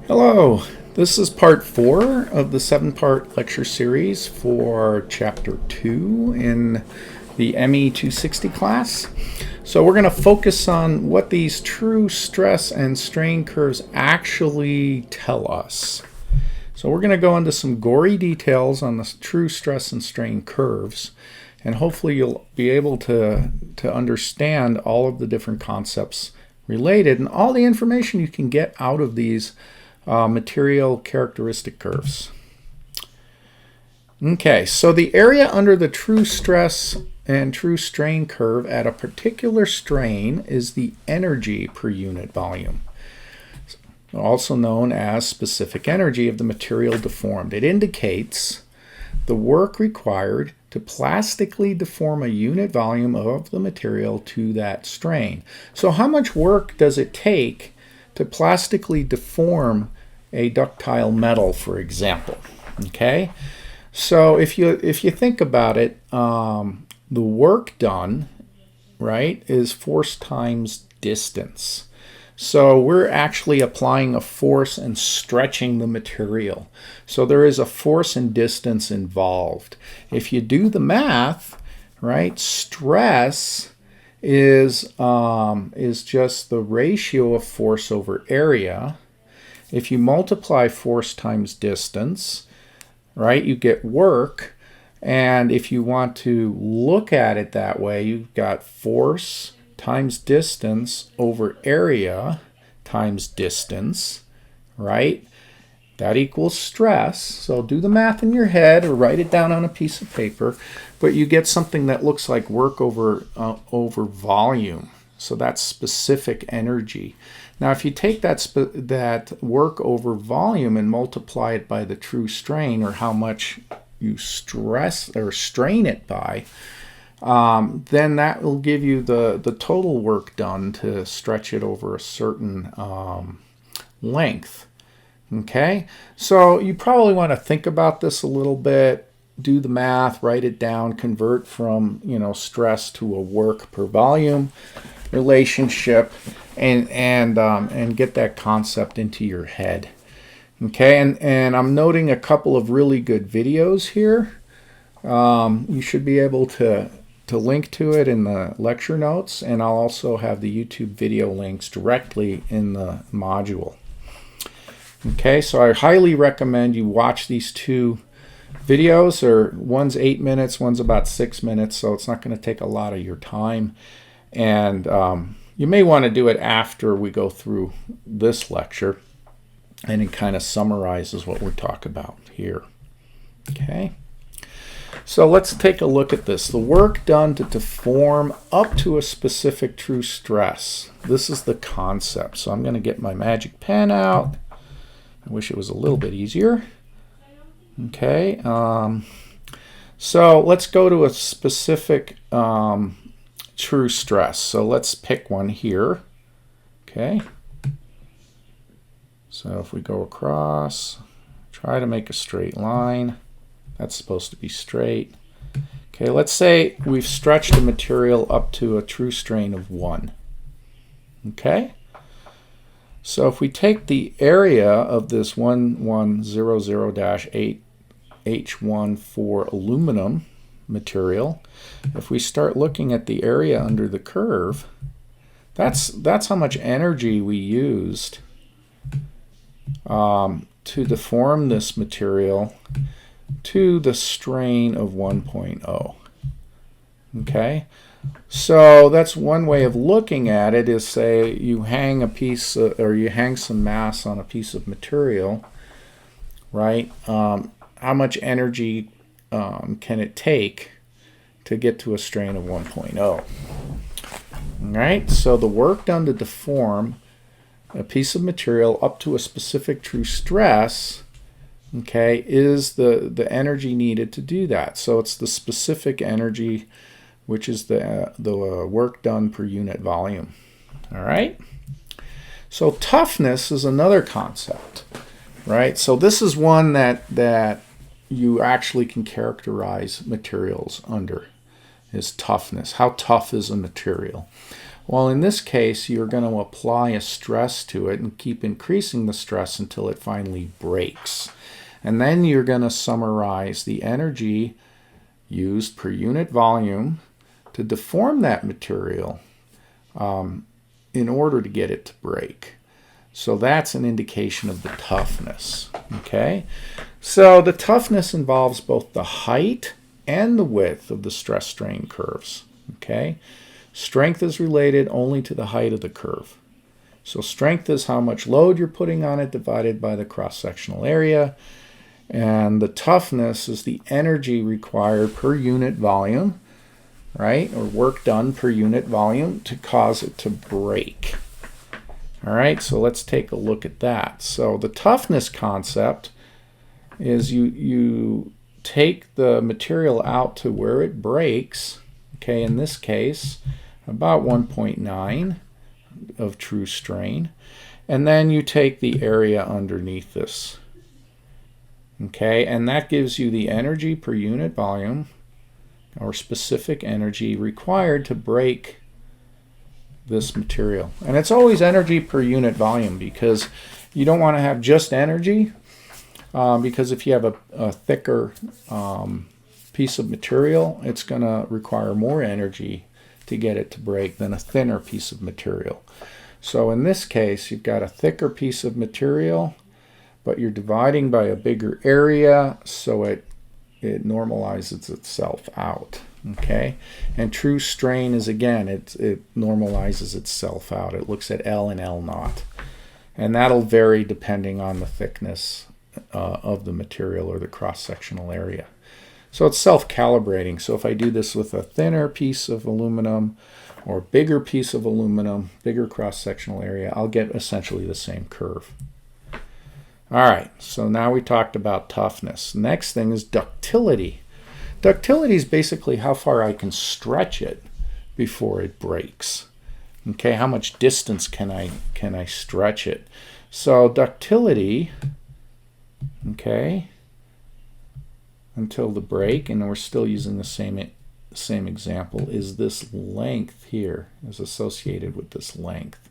Hello, this is part 4 of the 7-part lecture series for chapter 2 in the ME260 class. So we're going to focus on what these true stress and strain curves actually tell us. So we're going to go into some gory details on the true stress and strain curves, and hopefully you'll be able to understand all of the different concepts related and all the information you can get out of these material characteristic curves. Okay, so the area under the true stress and true strain curve at a particular strain is the energy per unit volume, also known as specific energy of the material deformed. It indicates the work required to plastically deform a unit volume of the material to that strain. So how much work does it take to plastically deform a ductile metal, for example? Okay, so if you think about it, the work done, right, is force times distance. So we're actually applying a force and stretching the material. So there is a force and distance involved. If you do the math, right, stress is just the ratio of force over area. If you multiply force times distance, right, you get work. And if you want to look at it that way, you've got force times distance over area times distance, right? That equals stress. So do the math in your head or write it down on a piece of paper, but you get something that looks like work over volume. So that's specific energy. Now, if you take that work over volume and multiply it by the true strain, or how much you stress or strain it by, then that will give you the total work done to stretch it over a certain length. Okay, so you probably want to think about this a little bit, do the math, write it down, convert from stress to a work per volume relationship, and get that concept into your head. Okay, and I'm noting a couple of really good videos here. You should be able to link to it in the lecture notes, and I'll also have the YouTube video links directly in the module. Okay, so I highly recommend you watch these two videos. One's 8 minutes, one's about 6 minutes, so it's not going to take a lot of your time. And you may want to do it after we go through this lecture, and it kind of summarizes what we're talking about here. Okay, so let's take a look at this. The work done to deform up to a specific true stress. This is the concept. So I'm going to get my magic pen out. I wish it was a little bit easier. Okay, so let's go to a specific true stress. So let's pick one here. Okay, so if we go across, try to make a straight line. That's supposed to be straight. Okay, let's say we've stretched the material up to a true strain of 1. Okay, so if we take the area of this 1100-8H1 for aluminum material, if we start looking at the area under the curve, that's how much energy we used to deform this material to the strain of 1.0. Okay, so that's one way of looking at it, is say you hang a piece or you hang some mass on a piece of material, right? How much energy can it take to get to a strain of 1.0? All right, so the work done to deform a piece of material up to a specific true stress, okay, is the energy needed to do that. So it's the specific energy, which is the work done per unit volume. All right, so toughness is another concept, right? So this is one that you actually can characterize materials under, is toughness. How tough is a material? Well, in this case, you're going to apply a stress to it and keep increasing the stress until it finally breaks. And then you're going to summarize the energy used per unit volume to deform that material in order to get it to break. So that's an indication of the toughness. Okay? So the toughness involves both the height and the width of the stress-strain curves. Okay? Strength is related only to the height of the curve. So strength is how much load you're putting on it divided by the cross-sectional area. And the toughness is the energy required per unit volume, right? Or work done per unit volume to cause it to break. All right, so let's take a look at that. So the toughness concept is you take the material out to where it breaks, okay, in this case, about 1.9 of true strain, and then you take the area underneath this. Okay, and that gives you the energy per unit volume, or specific energy required to break this material. And it's always energy per unit volume, because you don't want to have just energy, because if you have a thicker piece of material, it's going to require more energy to get it to break than a thinner piece of material. So in this case, you've got a thicker piece of material, but you're dividing by a bigger area, so it normalizes itself out. Okay, and true strain is, again, it normalizes itself out. It looks at L and L naught, and that'll vary depending on the thickness of the material or the cross-sectional area. So it's self-calibrating. So if I do this with a thinner piece of aluminum or bigger piece of aluminum, bigger cross-sectional area, I'll get essentially the same curve. All right, so now we talked about toughness. Next thing is ductility. Ductility is basically how far I can stretch it before it breaks. Okay, how much distance can I stretch it? So ductility, okay, until the break, and we're still using the same example, is this length here, is associated with this length.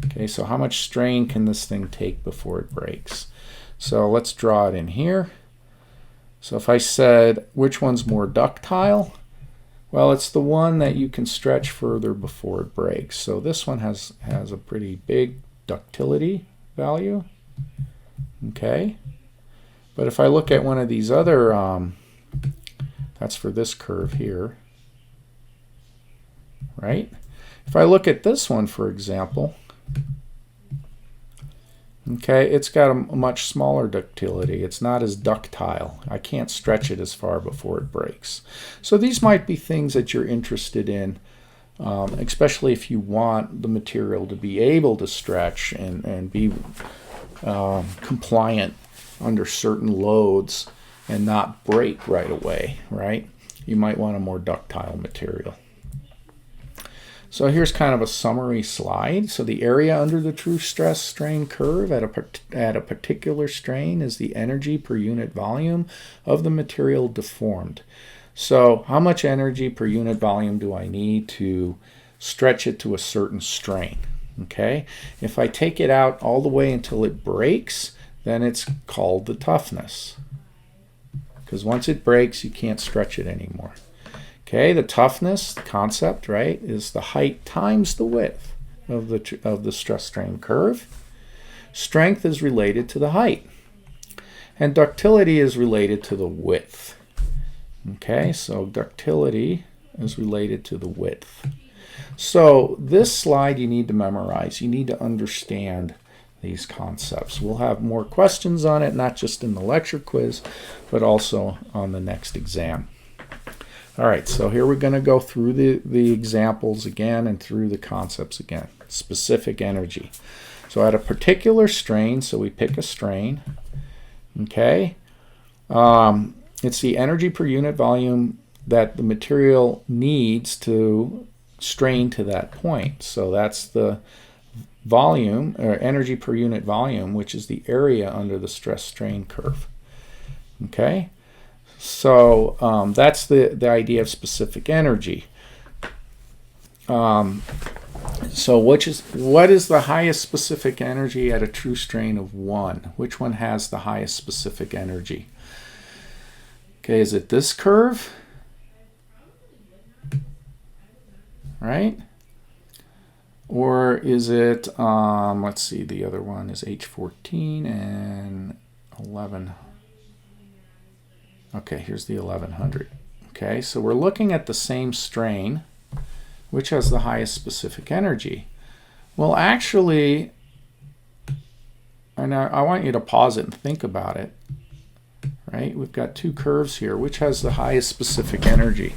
Okay, so how much strain can this thing take before it breaks? So let's draw it in here. So if I said, which one's more ductile? Well, it's the one that you can stretch further before it breaks. So this one has a pretty big ductility value. Okay. But if I look at one of these other, that's for this curve here, right? If I look at this one, for example, okay, it's got a much smaller ductility. It's not as ductile. I can't stretch it as far before it breaks. So these might be things that you're interested in, especially if you want the material to be able to stretch and be compliant under certain loads and not break right away, right? You might want a more ductile material. So here's kind of a summary slide. So the area under the true stress strain curve at a particular strain is the energy per unit volume of the material deformed. So how much energy per unit volume do I need to stretch it to a certain strain? Okay, if I take it out all the way until it breaks, then it's called the toughness. Because once it breaks, you can't stretch it anymore. Okay, the toughness concept, right, is the height times the width of the stress strain curve. Strength is related to the height, and ductility is related to the width. Okay, so ductility is related to the width. So this slide you need to memorize. You need to understand these concepts. We'll have more questions on it, not just in the lecture quiz, but also on the next exam. All right, so here we're going to go through the examples again and through the concepts again. Specific energy. So at a particular strain, so we pick a strain, okay, it's the energy per unit volume that the material needs to strain to that point. So that's the volume, or energy per unit volume, which is the area under the stress strain curve. Okay, so that's the idea of specific energy. So what is the highest specific energy at a true strain of 1? Which one has the highest specific energy? Okay, is it this curve? Right? Or is it, let's see, the other one is H14 and 11. Okay, here's the 1100. Okay, so we're looking at the same strain. Which has the highest specific energy? Well, actually, and I want you to pause it and think about it. Right? We've got two curves here. Which has the highest specific energy?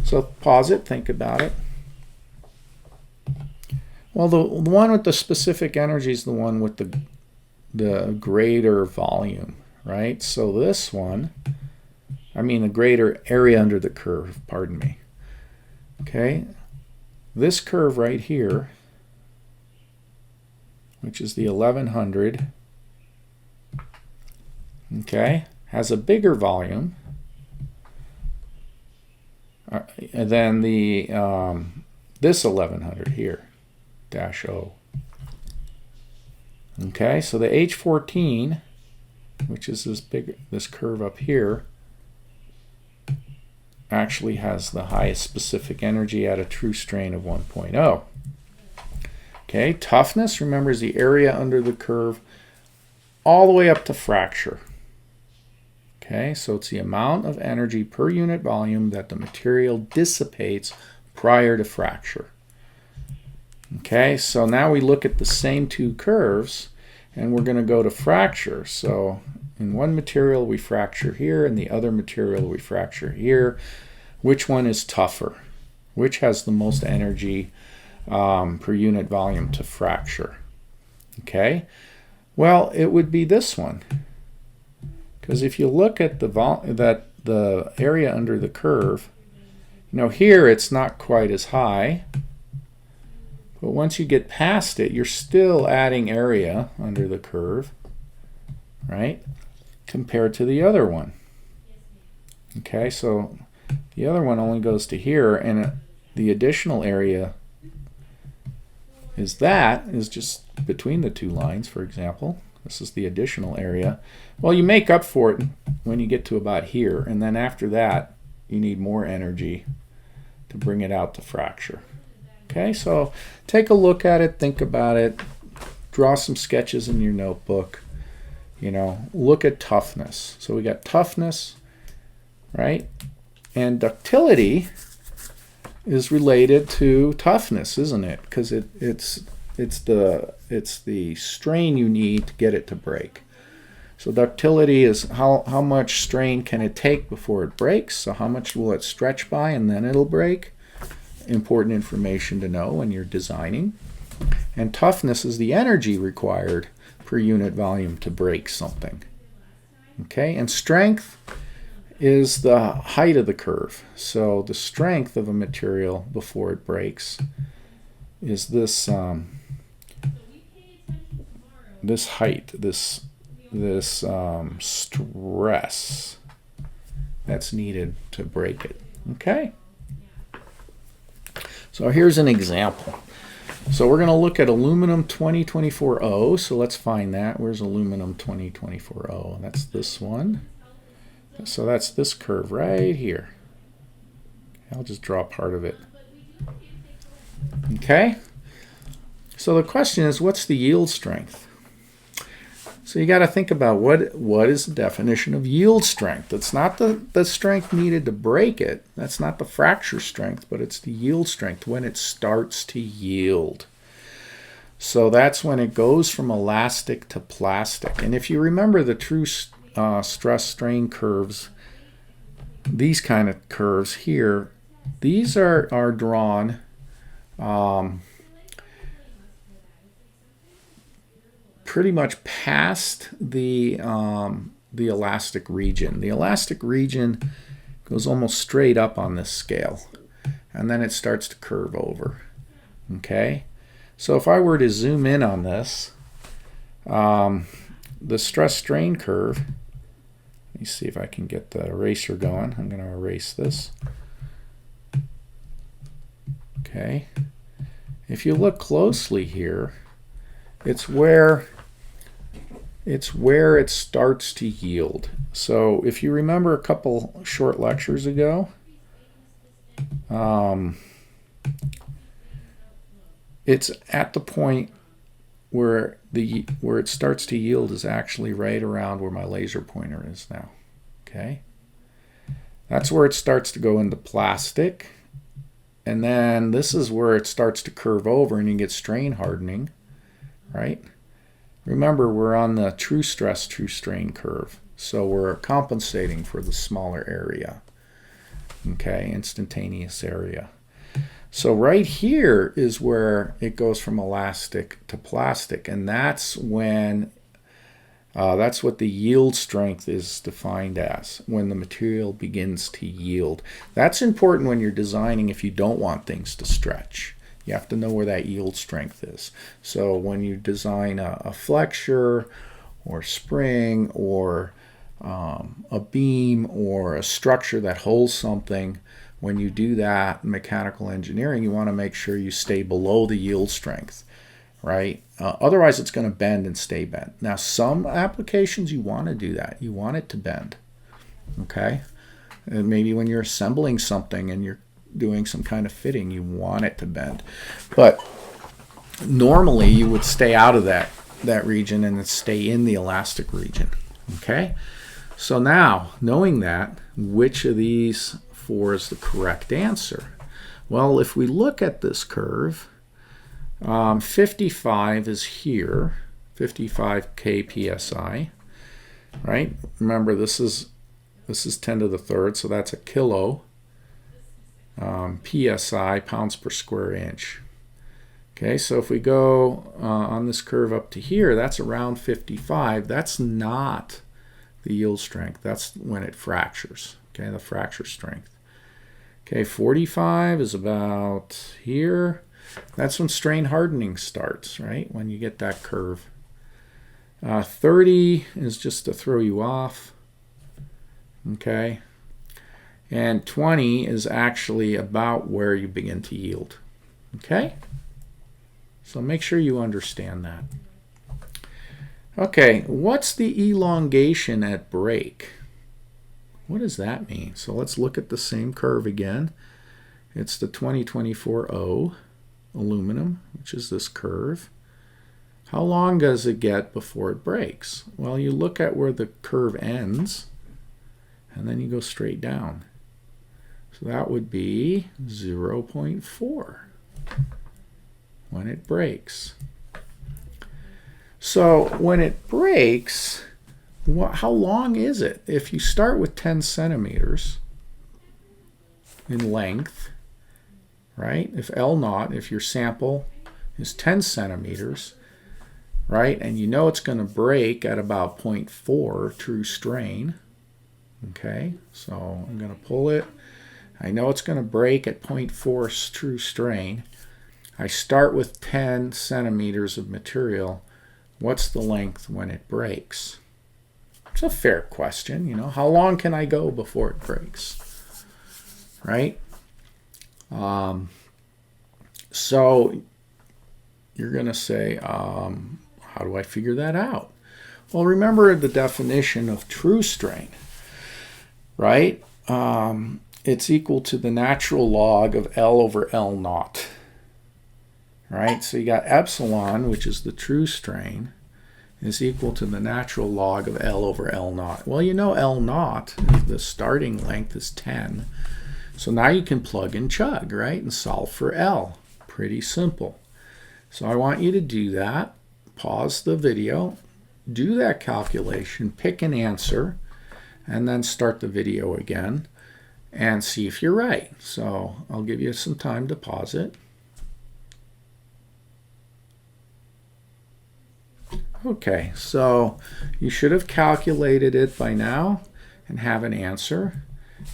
So pause it, think about it. Well, the one with the specific energy is the one with the greater volume, right? So this one, I mean the greater area under the curve, pardon me. Okay, this curve right here, which is the 1100, okay, has a bigger volume than the this 1100 here. -0. Okay, so the H14, which is this curve up here, actually has the highest specific energy at a true strain of 1.0. Okay, toughness, remember, is the area under the curve all the way up to fracture. Okay, so it's the amount of energy per unit volume that the material dissipates prior to fracture. Okay, so now we look at the same two curves and we're going to go to fracture. So in one material we fracture here, and the other material we fracture here. Which one is tougher? Which has the most energy per unit volume to fracture? Okay, well, it would be this one, because if you look at the area under the curve, you know, here it's not quite as high. But once you get past it, you're still adding area under the curve, right, compared to the other one. Okay, so the other one only goes to here, and the additional area is just between the two lines, for example. This is the additional area. Well, you make up for it when you get to about here, and then after that, you need more energy to bring it out to fracture. Okay, so take a look at it, think about it, draw some sketches in your notebook, you know, look at toughness. So we got toughness, right? And ductility is related to toughness, isn't it? Because it's the strain you need to get it to break. So ductility is how much strain can it take before it breaks. So how much will it stretch by and then it'll break? Important information to know when you're designing. And toughness is the energy required per unit volume to break something. Okay, and strength is the height of the curve. So the strength of a material before it breaks is this this height, this stress that's needed to break it. Okay. So here's an example. So we're going to look at aluminum 2024O. So let's find that. Where's aluminum 2024O? That's this one. So that's this curve right here. I'll just draw part of it. Okay. So the question is, what's the yield strength? So you got to think about what is the definition of yield strength. It's not the strength needed to break it. That's not the fracture strength, but it's the yield strength when it starts to yield. So that's when it goes from elastic to plastic. And if you remember the true stress strain curves, these kind of curves here, these are drawn pretty much past the elastic region. The elastic region goes almost straight up on this scale, and then it starts to curve over. Okay, so if I were to zoom in on this, the stress strain curve, let me see if I can get the eraser going. I'm going to erase this. Okay, if you look closely here, it's where it starts to yield. So if you remember a couple short lectures ago, it's at the point where it starts to yield is actually right around where my laser pointer is now. Okay, that's where it starts to go into plastic, and then this is where it starts to curve over and you get strain hardening, right? Remember, we're on the true stress, true strain curve, so we're compensating for the smaller area, okay, instantaneous area. So right here is where it goes from elastic to plastic, and that's when that's what the yield strength is defined as, when the material begins to yield. That's important when you're designing if you don't want things to stretch. You have to know where that yield strength is. So when you design a flexure or spring or a beam or a structure that holds something, when you do that in mechanical engineering, you want to make sure you stay below the yield strength, right? Otherwise, it's going to bend and stay bent. Now, some applications you want to do that. You want it to bend, okay? And maybe when you're assembling something and you're doing some kind of fitting, you want it to bend. But normally, you would stay out of that region and stay in the elastic region, okay? So now, knowing that, which of these four is the correct answer? Well, if we look at this curve, 55 is here, 55 psi, right? Remember, this is 10 to the third, so that's a kilo psi, pounds per square inch. Okay, so if we go on this curve up to here, that's around 55. That's not the yield strength. That's when it fractures, okay, the fracture strength. Okay, 45 is about here. That's when strain hardening starts, right? When you get that curve. 30 is just to throw you off. Okay. And 20 is actually about where you begin to yield. Okay? So make sure you understand that. Okay, what's the elongation at break? What does that mean? So let's look at the same curve again. It's the 2024O aluminum, which is this curve. How long does it get before it breaks? Well, you look at where the curve ends, and then you go straight down. So that would be 0.4 when it breaks. So when it breaks, how long is it? If you start with 10 centimeters in length, right? If L naught, if your sample is 10 centimeters, right? And you know it's going to break at about 0.4 true strain. Okay, so I'm going to pull it. I know it's going to break at 0.4 true strain. I start with 10 centimeters of material. What's the length when it breaks? It's a fair question, you know. How long can I go before it breaks? Right? So you're going to say, how do I figure that out? Well, remember the definition of true strain, right? It's equal to the natural log of L over L naught, right? So you got epsilon, which is the true strain, is equal to the natural log of L over L naught. Well, you know L naught, the starting length is 10. So now you can plug and chug, right? And solve for L. Pretty simple. So I want you to do that. Pause the video, do that calculation, pick an answer, and then start the video again and see if you're right. So I'll give you some time to pause it. Okay, so you should have calculated it by now and have an answer.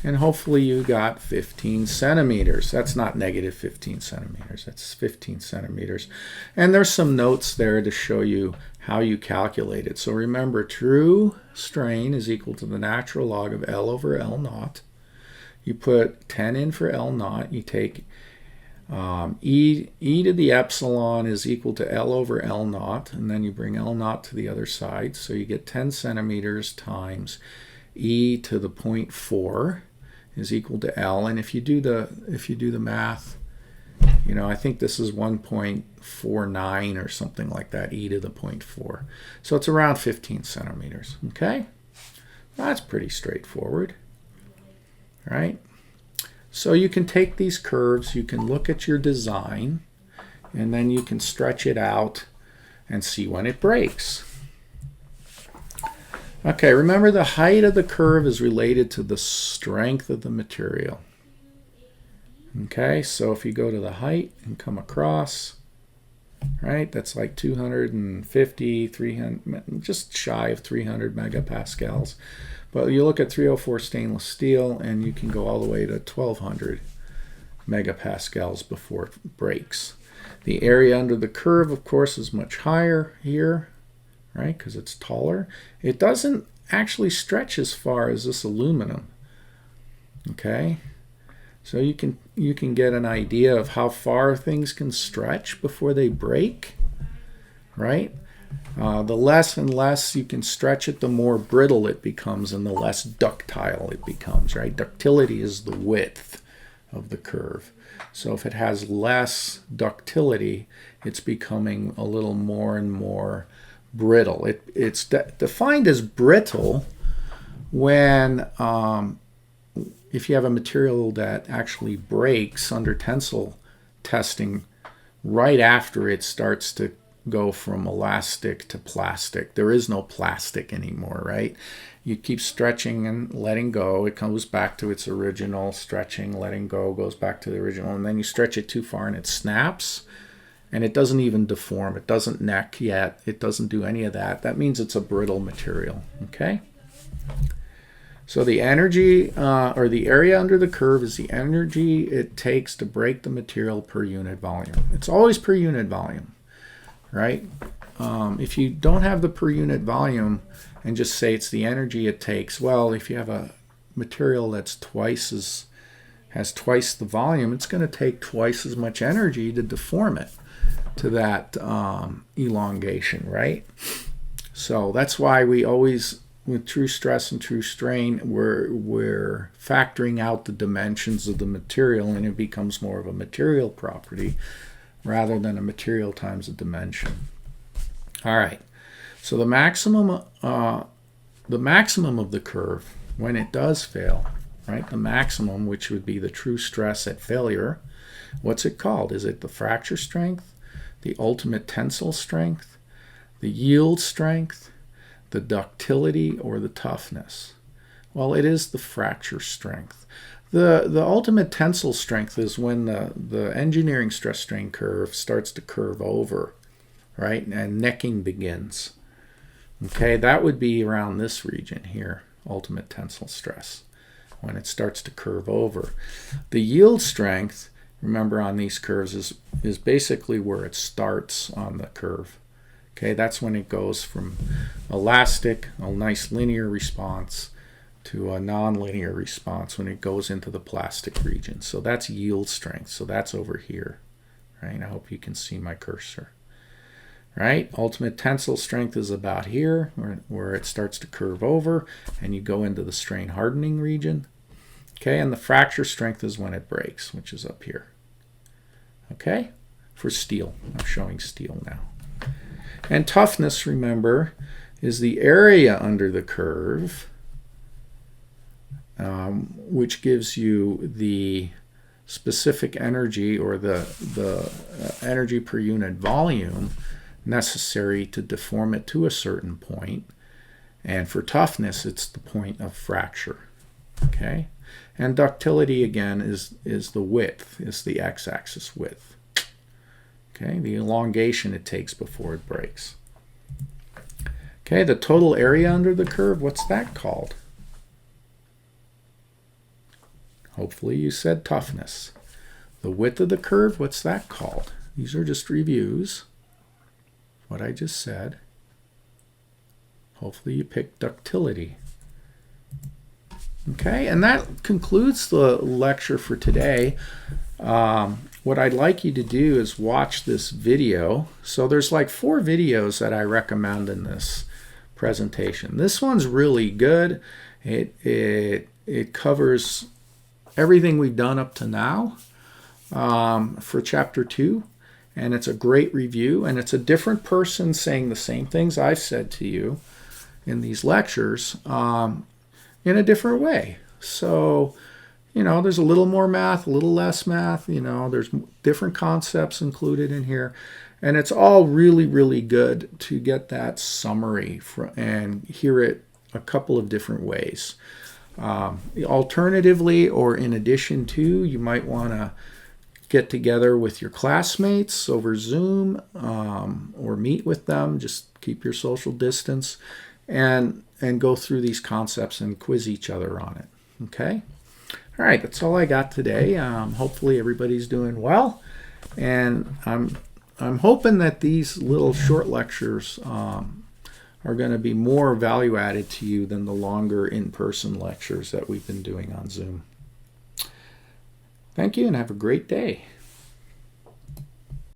And hopefully you got 15 centimeters. That's not negative 15 centimeters. That's 15 centimeters. And there's some notes there to show you how you calculate it. So remember, true strain is equal to the natural log of L over L naught. You put 10 in for L naught. You take E to the epsilon is equal to L over L naught, and then you bring L naught to the other side, so you get 10 centimeters times E to the 0.4 is equal to L. And if you do the math, you know, I think this is 1.49 or something like that, E to the 0.4. So it's around 15 centimeters. Okay, that's pretty straightforward, right? So you can take these curves, you can look at your design, and then you can stretch it out and see when it breaks. Okay, remember the height of the curve is related to the strength of the material. Okay, so if you go to the height and come across, right, that's like 250, 300, just shy of 300 megapascals. But you look at 304 stainless steel, and you can go all the way to 1200 megapascals before it breaks. The area under the curve, of course, is much higher here, right, because it's taller. It doesn't actually stretch as far as this aluminum. Okay, so you can get an idea of how far things can stretch before they break, right? The less and less you can stretch it, the more brittle it becomes and the less ductile it becomes, right? Ductility is the width of the curve. So if it has less ductility, it's becoming a little more and more brittle. It's defined as brittle when if you have a material that actually breaks under tensile testing right after it starts to go from elastic to plastic. There is no plastic anymore, right? You keep stretching and letting go. It comes back to its original. Stretching, letting go, goes back to the original. And then you stretch it too far and it snaps. And it doesn't even deform. It doesn't neck yet. It doesn't do any of that. That means it's a brittle material, okay? So the energy, or the area under the curve, is the energy it takes to break the material per unit volume. It's always per unit volume, right? If you don't have the per unit volume and just say it's the energy it takes, well, if you have a material that's has twice the volume, it's going to take twice as much energy to deform it to that elongation, right? So that's why we always, with true stress and true strain, we're factoring out the dimensions of the material, and it becomes more of a material property rather than a material times a dimension. All right, so the maximum of the curve, when it does fail, right, the maximum, which would be the true stress at failure, what's it called? Is it the fracture strength, the ultimate tensile strength, the yield strength, the ductility, or the toughness? Well, it is the fracture strength. The ultimate tensile strength is when the engineering stress strain curve starts to curve over, right, and necking begins. Okay, that would be around this region here, ultimate tensile stress, when it starts to curve over. The yield strength, remember, on these curves is basically where it starts on the curve. Okay, that's when it goes from elastic, a nice linear response, to a nonlinear response when it goes into the plastic region. So that's yield strength. So that's over here, right? I hope you can see my cursor, right? Ultimate tensile strength is about here, where it starts to curve over, and you go into the strain hardening region. Okay, and the fracture strength is when it breaks, which is up here. Okay, for steel. I'm showing steel now. And toughness, remember, is the area under the curve, which gives you the specific energy, or the energy per unit volume necessary to deform it to a certain point. And for toughness, it's the point of fracture. Okay, and ductility, again, is the width, is the x-axis width. Okay, the elongation it takes before it breaks. Okay, the total area under the curve, what's that called? Hopefully you said toughness. The width of the curve, what's that called? These are just reviews, what I just said. Hopefully you picked ductility. Okay, and that concludes the lecture for today. what I'd like you to do is watch this video. So there's like 4 videos that I recommend in this presentation. This one's really good. It covers everything we've done up to now for chapter 2, and it's a great review, and it's a different person saying the same things I've said to you in these lectures in a different way. So, you know, there's a little more math, a little less math, you know, there's different concepts included in here. And it's all really, really good to get that summary and hear it a couple of different ways. Alternatively, or in addition to, you might want to get together with your classmates over Zoom or meet with them. Just keep your social distance and go through these concepts and quiz each other on it. Okay? All right, that's all I got today. Hopefully everybody's doing well, and I'm hoping that these little short lectures are going to be more value added to you than the longer in-person lectures that we've been doing on Zoom. Thank you, and have a great day.